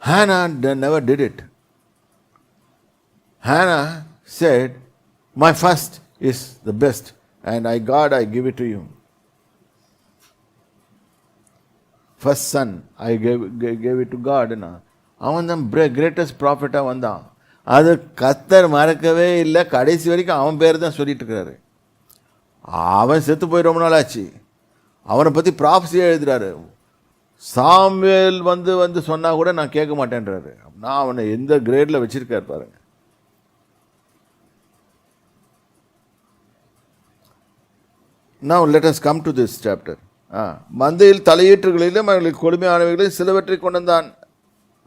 Hannah never did it. Hannah said, my first is the best, and God, I give it to you. First son, I gave it to God. அவன் தான் greatest ப்ராஃபிட்டாக வந்தான். அது கர்த்தர் மறக்கவே இல்லை. கடைசி வரைக்கும் அவன் பேர் தான் சொல்லிட்டு இருக்கிறாரு. அவன் செத்து போய் ரொம்ப நாள் ஆச்சு. அவனை பற்றி ப்ராஃபஸியாக எழுதுறாரு. சாமுவேல் வந்து சொன்னால் கூட நான் கேட்க மாட்டேன்றாரு. நான் அவனை எந்த கிரேடில் வச்சிருக்காரு பாருங்க. Now let us come to this chapter. மந்தையில் தலையீற்றுகளிலும் அவர்களுக்கு கொடுமையானவைகளையும் சிலவற்றை கொண்டு வந்தான்.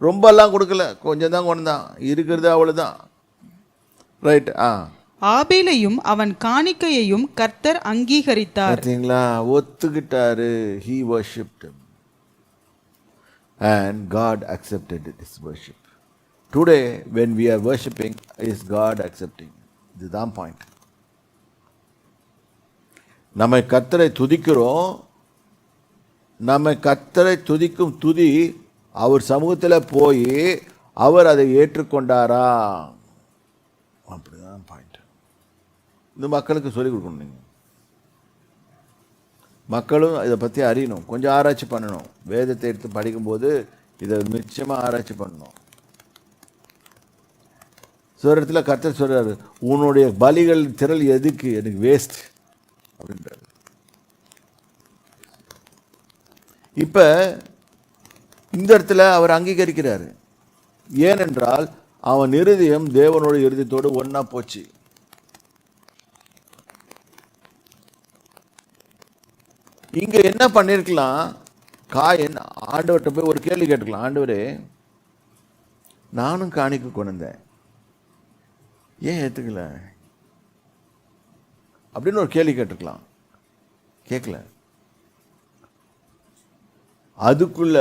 ரொம்பலாம் கொடுக்கல, கொஞ்சம் தான் கொண்டு வந்தான். இருக்கிறது அவ்வளோதான். ரைட். ஆபேலையும் அவன் காணிக்கையையும் கர்த்தர் அங்கீகரித்தார். பார்த்தீங்களா, ஒத்துக்கிட்டாரு. He worshipped him and God accepted his worship. Today when we are worshipping, is God accepting? இதுதான் பாயிண்ட். நம்மை கர்த்தரை துதிக்கிறோம். நம்மை கர்த்தரை துதிக்கும் துதி அவர் சமூகத்தில் போய் அவர் அதை ஏற்றுக்கொண்டாரா? அப்படிதான் பாயிண்ட். இந்த மக்களுக்கு சொல்லிக் கொடுக்கணும். நீங்கள் மக்களும் இதை பற்றி அறியணும், கொஞ்சம் ஆராய்ச்சி பண்ணணும். வேதத்தை எடுத்து படிக்கும்போது இதை நிச்சயமாக ஆராய்ச்சி பண்ணணும். இடத்துல கர்த்தர் சொல்கிறாரு, உன்னுடைய பலிகள் திரள் எதுக்கு, எனக்கு வேஸ்ட் அப்படின்றாரு. இப்போ இந்த இடத்துல அவர் அங்கீகரிக்கிறாரு. ஏனென்றால் அவன் இருதயம் தேவனோட இருதயத்தோடு ஒன்னா போச்சு. இங்க என்ன பண்ணிருக்கலாம், காயன் ஆண்டவர்கிட்ட போய் ஒரு கேள்வி கேட்டுக்கலாம். ஆண்டவரே, நானும் காணிக்க கொண்டு வந்தேன், ஏன் ஏத்துக்கல அப்படின்னு ஒரு கேள்வி கேட்டுக்கலாம். கேட்கல. அதுக்குள்ள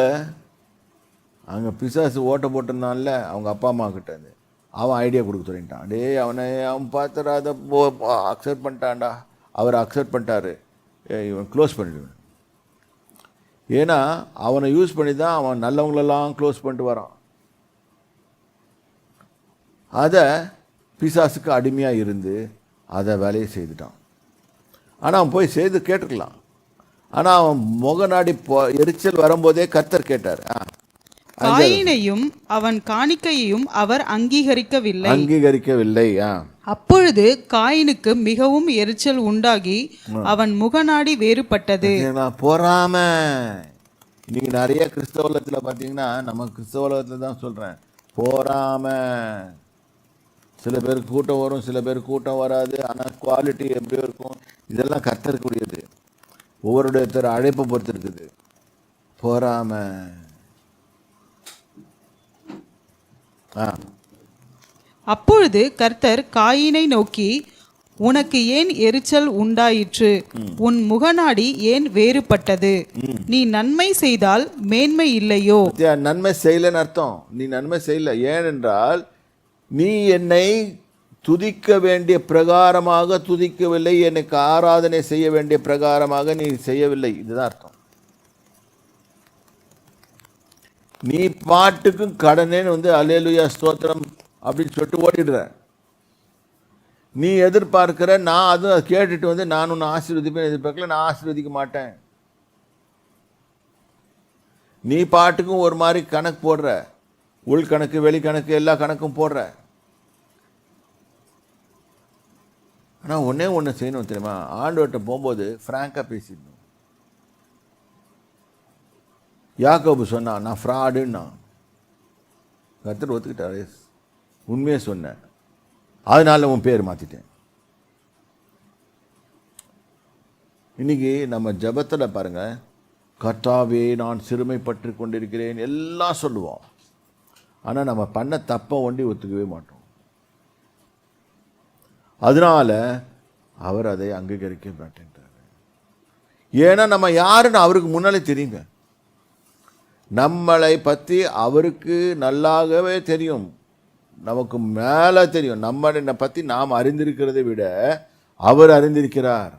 அங்கே பிசாசு ஓட்ட போட்டிருந்தான்ல அவங்க அப்பா அம்மா கிட்ட இருந்து, அவன் ஐடியா கொடுக்க சொல்லிட்டான். அவன் பார்த்துற அதை அக்செப்ட் பண்ணிட்டான்டா. அவர் அக்செப்ட் பண்ணிட்டாரு, இவன் க்ளோஸ் பண்ணிடுவேன். ஏன்னா அவனை யூஸ் பண்ணி தான் அவன் நல்லவங்களெல்லாம் க்ளோஸ் பண்ணிட்டு வரான். அதை பிசாசுக்கு அடிமையாக இருந்து அதை வேலையை செய்துட்டான். ஆனால் அவன் போய் செய்து கேட்டுக்கலாம். ஆனால் அவன் முகநாடி எரிச்சல் வரும்போதே கர்த்தர் கேட்டார். காயினையும் அவன் காணிக்கையையும் அவர் அங்கீகரிக்கவில்லை. அப்பொழுது காயினுக்கு மிகவும் எரிச்சல் உண்டாகி அவன் முகநாடி வேறுபட்டது. பொறாம. நீங்க நிறைய கிறிஸ்தவலத்துல பாத்தீங்கன்னா, நம்ம கிறிஸ்தவலத்துல தான் சொல்றேன், பொறாம. சில பேருக்கு கூட்டம் வரும், சில பேருக்கு கூட்டம் வராது. ஆனால் குவாலிட்டி எப்படி இருக்கும், இதெல்லாம் கர்த்தருக்குரியது. ஒவ்வொருடைய அழைப்பை பொறுத்து இருக்குது. பொறாம. அப்பொழுது கர்த்தர் காயினை நோக்கி, உனக்கு ஏன் எரிச்சல் உண்டாயிற்று? உன் முகநாடி ஏன் வேறுபட்டது? நீ நன்மை செய்தால் மேன்மை இல்லையோ? நன்மை செய்யலன்னு அர்த்தம். நீ நன்மை செய்யல. ஏனென்றால் நீ என்னை துதிக்க வேண்டிய பிரகாரமாக துதிக்கவில்லை, எனக்கு ஆராதனை செய்ய வேண்டிய பிரகாரமாக நீ செய்யவில்லை. இதுதான் அர்த்தம். நீ பாட்டுக்கும் கடனேன்னு அல்லேலூயா ஸ்தோத்திரம் அப்படின்னு சொல்லிட்டு ஓடிடுற. நீ எதிர்பார்க்கிற, நான் அதுவும் கேட்டுட்டு நான் உன்னை ஆசீர்வதிப்பேன் எதிர்பார்க்கல, நான் ஆசீர்வதிக்க மாட்டேன். நீ பாட்டுக்கும் ஒரு மாதிரி கணக்கு போடுற, உள்கணக்கு வெளிக்கணக்கு எல்லா கணக்கும் போடுற. ஆனால் ஒன்றே ஒன்று செய்யணும் தெரியுமா, ஆண்டவர்கிட்ட போகும்போது ஃப்ராங்காக பேசிடணும். யாக்கோபு சொன்னான், நான் ஃப்ராடுன்னா. கர்த்தர் ஒத்துக்கிட்டாரு, உண்மையே சொன்னேன், அதனால உன் பேர் மாற்றிட்டேன். இன்னைக்கு நம்ம ஜபத்தில் பாருங்க, கர்த்தாவே நான் சிறுமைப்பட்டு கொண்டிருக்கிறேன் எல்லாம் சொல்லுவோம். ஆனால் நம்ம பண்ண தப்பை ஒண்டி ஒத்துக்கவே மாட்டோம். அதனால அவர் அதை அங்கீகரிக்க மாட்டேன்றார். ஏன்னா நம்ம யாருன்னு அவருக்கு முன்னாலே தெரியுங்க. நம்மளை பற்றி அவருக்கு நல்லாகவே தெரியும், நமக்கு மேலே தெரியும். நம்மளை பற்றி நாம் அறிந்திருக்கிறதை விட அவர் அறிந்திருக்கிறார்.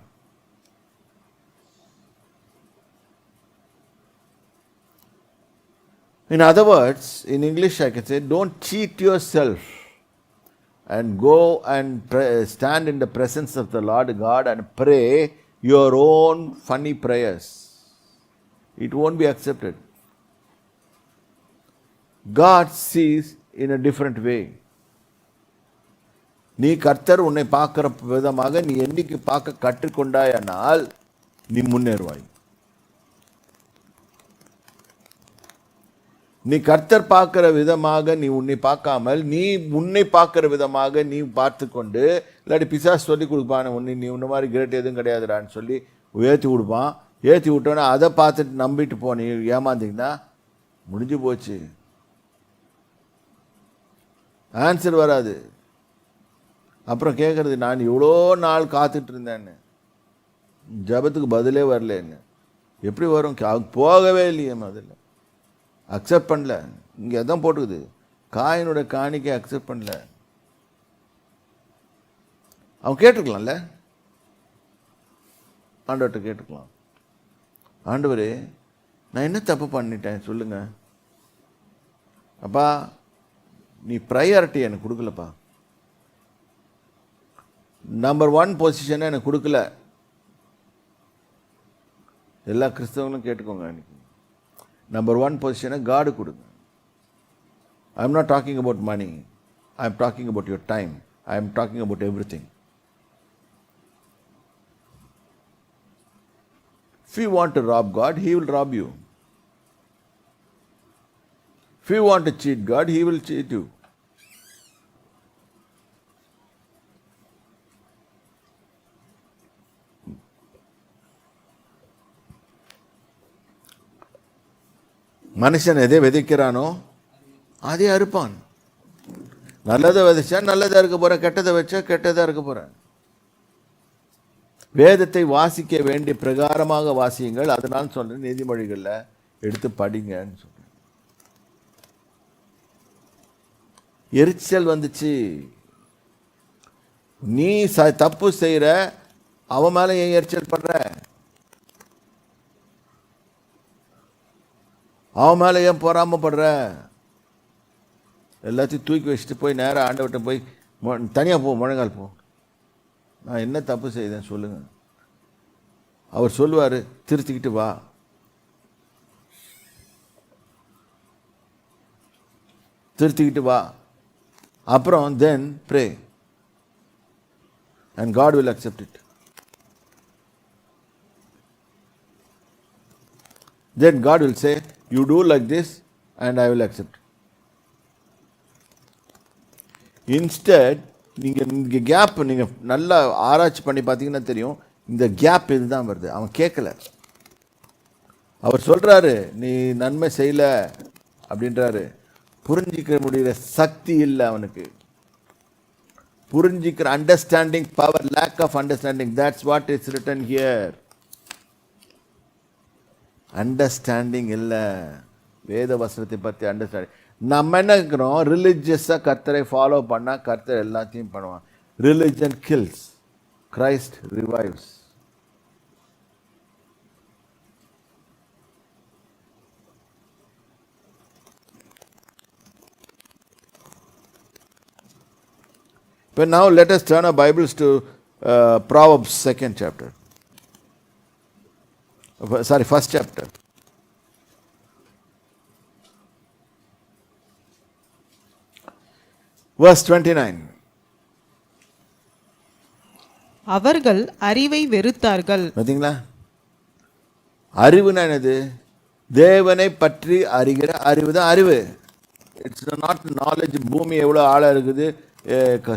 In other words, in English I can say, don't cheat yourself and go and stand in the presence of the Lord God and pray your own funny prayers. It won't be accepted. God sees in a different way. நீ கர்த்தர் உன்னை பார்க்கிற விதமாக நீ என்னைக்கு பார்க்க கற்றுக்கொண்டாயானால் நீ முன்னேறுவாய். நீ கர்த்தர் பார்க்கிற விதமாக நீ உன்னை பார்க்காமல் நீ உன்னை பார்க்கிற விதமாக நீ பார்த்து கொண்டு, இல்லாட்டி பிசாசு சொல்லி கொடுப்பான், நீ உன்ன மாதிரி கிரேட் எதுவும் கிடையாதுடான்னு சொல்லி ஏற்றி கொடுப்பான். ஏற்றி விட்டோன்னா அதை பார்த்துட்டு நம்பிட்டு போ, நீ ஏமாந்தீங்கன்னா முடிஞ்சு போச்சு, ஆன்சர் வராது. அப்புறம் கேட்குறது, நான் இவ்வளோ நாள் காத்துட்டு இருந்தேன்னு, ஜபத்துக்கு பதிலே வரலன்னு. எப்படி வரும்? போகவே இல்லையே, அதில் அக்செப்ட் பண்ணல. இங்கே எதான் போட்டுக்குது, காயினோட காணிக்கை அக்செப்ட் பண்ணல. அவன் கேட்டுருக்கலாம்ல, ஆண்டவர்கிட்ட கேட்டுக்கலாம், ஆண்டவரே நான் என்ன தப்பு பண்ணிட்டேன் சொல்லுங்க அப்பா, நீ ப்ரையாரிட்டி எனக்கு கொடுக்கலப்பா, நம்பர் 1 பொசிஷனை எனக்கு கொடுக்கல. எல்லா கிறிஸ்தவங்களும் கேட்டுக்கோங்க, இன்னைக்கு நம்பர் 1 பொசிஷனை காடு கொடுங்க. I am not talking about money, I am talking about your time, I am talking about everything. If you want to rob God, He will rob you. If you want to cheat God, He will cheat you. மனுஷன் எதை விதைக்கிறானோ அதே அறுப்பான். நல்லதை விதைச்சா நல்லதாக இருக்க போகிறேன், கெட்டதை வச்சா கெட்டதாக இருக்க போகிறேன். வேதத்தை வாசிக்க வேண்டிய பிரகாரமாக வாசியுங்கள். அதனால சொல்றேன், நீதிமொழிகளில் எடுத்து படிங்கன்னு சொல்றேன். எரிச்சல் வந்துச்சு, நீ தப்பு செய்கிற, அவன் மேலே ஏன் எரிச்சல் படுற? அவன் மேலே ஏன் பொறாமப்படுற? எல்லாத்தையும் தூக்கி வச்சுட்டு போய் நேராக ஆண்டவர்கிட்ட போய் தனியாக போ, முழங்கால் போ, நான் என்ன தப்பு செய்தேன் சொல்லுங்க. அவர் சொல்லுவார், திருத்திக்கிட்டு வா. திருத்திக்கிட்டு வா. அப்புறம் then pray and God will accept it. Then God will say, you do like this and I will accept. Instead, நீங்கள் இங்கே கேப் நீங்கள் நல்லா ஆராய்ச்சி பண்ணி பார்த்தீங்கன்னா தெரியும், இந்த கேப் இதுதான் வருது. அவன் கேட்கல, அவர் சொல்கிறாரு நீ நன்மை செய்யலை அப்படின்றாரு. புரிஞ்சிக்க முடிகிற சக்தி இல்லை அவனுக்கு, புரிஞ்சிக்கிற understanding power, lack of understanding. That's what is written here. Understanding இல்லை, வேத வசனத்தை பற்றி அண்டர்ஸ்டாண்டிங். நம்ம என்ன இருக்கிறோம், ரிலிஜியஸாக கர்த்தரை ஃபாலோ பண்ணால் கர்த்தர் எல்லாத்தையும் பண்ணுவான். Religion kills, Christ revives. But now let us turn our Bibles to Proverbs 2nd chapter. First chapter. Verse 29. அவர்கள் அறிவை வெறுத்தார்கள். பார்த்தீங்களா, அறிவுனா என்னது? தேவனை பற்றி அறிகிற அறிவு தான் அறிவு. It's not knowledge. பூமி எவ்வளோ ஆழம் இருக்குது,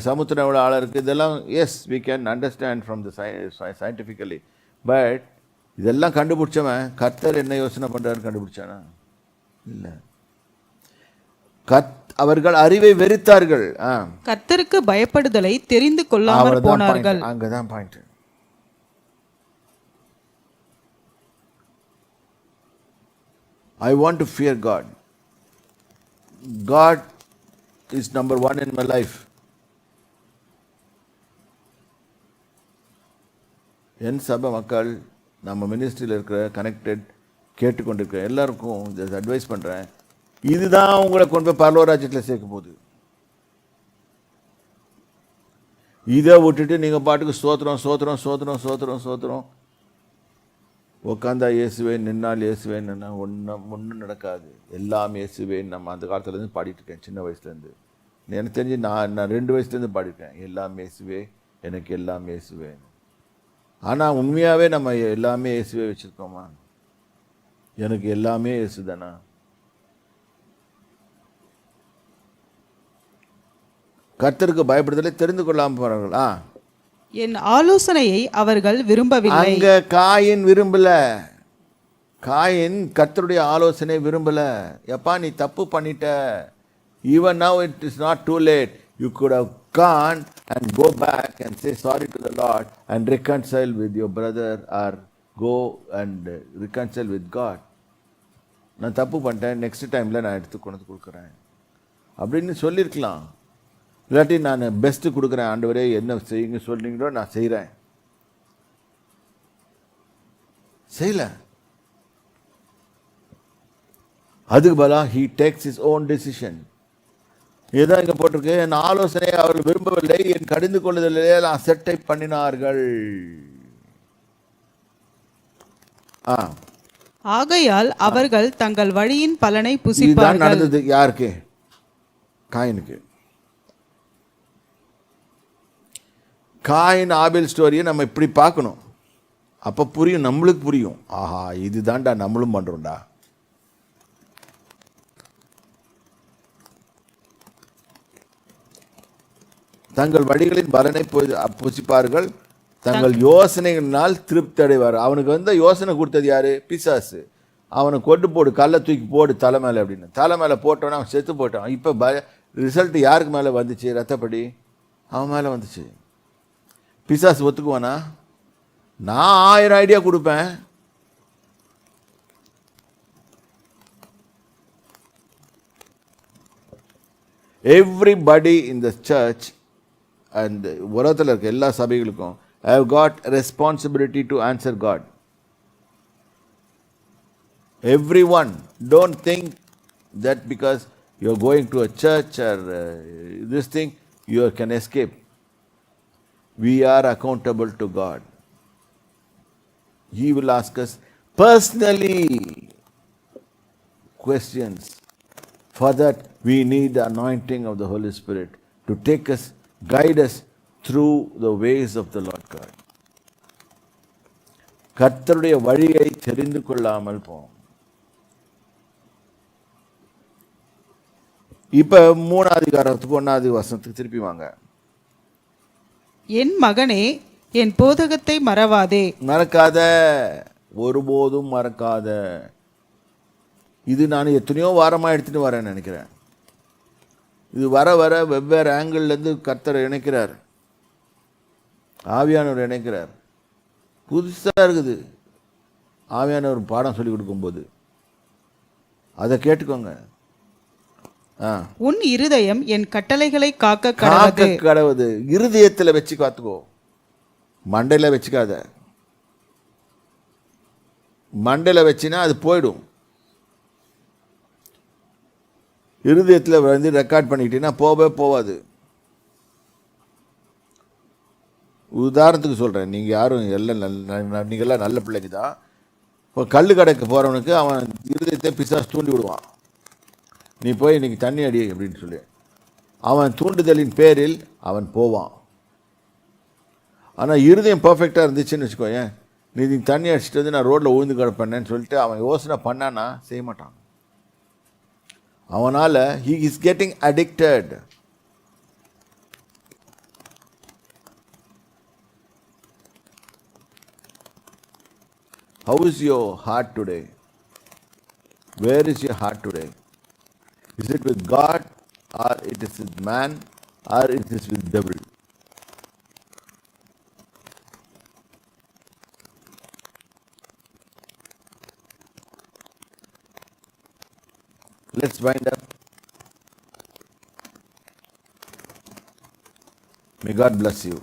சமுத்திரம் எவ்வளோ ஆழம் இருக்குது, இதெல்லாம் as we can understand from the scientifically. But இதெல்லாம் கண்டுபிடிச்சவன் கர்த்தர் என்ன யோசனை பண்ணுறாருன்னு கண்டுபிடிச்சானா? இல்லை. அவர்கள் அறிவை வெறுத்தார்கள். கர்த்தருக்கு பயப்படுதலை தெரிந்து கொள்ளாமல் போனார்கள். அங்கதான் point. I want to fear God. God is number 1 in my life. என் சபை மக்கள், நம்ம மினிஸ்ட்ரியில் இருக்கிற கனெக்டட் கேட்டுக்கொண்டிருக்கிற எல்லாருக்கும் அட்வைஸ் பண்ணுறேன், இதுதான் உங்களை கொண்டு போய் பரலோகராஜ்யத்தில் சேர்க்க போகுது. இதை விட்டுட்டு நீங்கள் பாட்டுக்கு ஸ்தோத்திரம் ஸ்தோத்திரம் ஸ்தோத்திரம் ஸ்தோத்திரம் ஸ்தோத்திரம் உட்காந்தா இயேசுவே, நின்னால் இயேசுவே, நின்னா ஒன்றும் நடக்காது. எல்லாம் இயேசுவே. நம்ம அந்த காலத்துலேருந்து பாடிட்டு இருக்கேன், சின்ன வயசுலேருந்து. எனக்கு தெரிஞ்சு நான் 2 வயசுலேருந்து பாடிருக்கேன், எல்லாம் இயேசுவே, எனக்கு எல்லாம் இயேசுவே. ஆனால் உண்மையாகவே நம்ம எல்லாமே இயேசுவே வச்சுருக்கோமா? எனக்கு எல்லாமே இயேசு தானா? கர்த்தருக்கு பயப்படுதலை தெரிந்து கொள்ளாமல் போறாங்களா? என் ஆலோசனையை அவர்கள் விரும்பவில்லை. அங்க காயின் விரும்பல. காயின் கர்த்தருடைய ஆலோசனை விரும்பல. எப்பா நீ தப்பு பண்ணிட்ட. Even now it is not too late. You could have gone and go back and say sorry to the Lord and reconcile with your brother, or go and reconcile with God. நான் தப்பு பண்ணிட்டேன், next டைமில் நான் எடுத்து கொண்டு கொடுக்குறேன் அப்படின்னு சொல்லியிருக்கலாம். இல்லாட்டி நான் பெஸ்ட்டு கொடுக்குறேன், ஆண்டவரே என்ன செய்யுங்க சொல்றீங்களோ நான் செய்கிறேன். செய்யல. அதுக்கு பதிலாக he takes his own decision. இதுதான் இங்கே போட்டிருக்கு, என் ஆலோசனை அவர்கள் விரும்பவில்லை, என் கடிந்து கொள்ளுதலே நான் செட்டை பண்ணினார்கள். ஆகையால் அவர்கள் தங்கள் வழியின் பலனை இதுதான் புசிப்பார்கள். நடந்தது. யாருக்கு? காயினுக்கு. காயின் ஆபேல் ஸ்டோரியை நம்ம இப்படி பார்க்கணும். அப்போ புரியும், நம்மளுக்கு புரியும். ஆஹா, இதுதான்டா நம்மளும் பண்ணுறோம்டா. தங்கள் வழிகளின் பலனை புசிப்பார்கள், தங்கள் யோசனைகளினால் திருப்தி அடைவார். அவனுக்கு யோசனை கொடுத்தது யாரு? பிசாசு. அவனை கொண்டு போடு, கல்லை தூக்கி போடு தலை மேலே அப்படின்னு. தலை மேலே போட்டோன்னா அவன் செத்து போட்டான். இப்போ ரிசல்ட் யாருக்கு மேலே வந்துச்சு? ரத்தப்படி அவன் மேலே வந்துச்சு. பிசாசு ஒத்துக்குவானா? நான் 1000 ஐடியா கொடுப்பேன். Everybody in the church and உலகத்தில் இருக்க எல்லா சபைகளுக்கும் I have got responsibility to answer God. Everyone. Don't think that because you are going to a church or this thing you can escape. We are accountable to God. He will ask us personally questions. For that we need the anointing of the Holy Spirit to take us, guide us through the ways of the Lord God. கர்த்தருடைய வழியை தெரிந்து கொள்ளாமல் போம். இப்ப 3ஆம் அதிகாரத்துக்கு 1ஆவது வசனத்துக்கு திருப்பி வாங்க. என் மகனே, என் போதகத்தை மறவாதே. மறக்காத, ஒருபோதும் மறக்காத. இது நான் எத்தனையோ வாரமாக எடுத்துட்டு வரேன்னு நினைக்கிறேன். இது வர வர வெவ்வேறு ஆங்கிள்லேருந்து கர்த்தரை இணைக்கிறார், ஆவியானவர் இணைக்கிறார். புதுசாக இருக்குது. ஆவியானவர் பாடம் சொல்லி கொடுக்கும்போது அதை கேட்டுக்கோங்க. உன் இருதயம் என் கட்டளைகளை காக்க கடவுது. இருதயத்தில் வச்சு காத்துக்கோ, மண்டையில் வச்சுக்காத. மண்டையில் வச்சினா அது போயிடும். இருதயத்தில் ரெக்கார்ட் பண்ணிக்கிட்டீங்கன்னா போகவே போகாது. உதாரணத்துக்கு சொல்கிறேன், நீங்கள் யாரும் எல்லாம் நீங்கள்லாம் நல்ல பிள்ளைக்கு தான். இப்போ கல் கடைக்கு போகிறவனுக்கு அவன் இருதயத்தை பிசாசு தூண்டி விடுவான். நீ போய் இன்றைக்கி தண்ணி அடி அப்படின்னு சொல்லி அவன் தூண்டுதலின் பேரில் அவன் போவான். ஆனால் இருதயம் பர்ஃபெக்டாக இருந்துச்சுன்னு வச்சுக்கோயேன், நீ தண்ணி அடிச்சுட்டு நான் ரோட்டில் உழுந்து கிடப்பேன்னு சொல்லிட்டு அவன் யோசனை பண்ணானா செய்ய மாட்டான். அவனால் he is getting addicted. How is your heart today? Where is your heart today? Is it with God, or it is with man, or it is with devil? Let's wind up. May God bless you.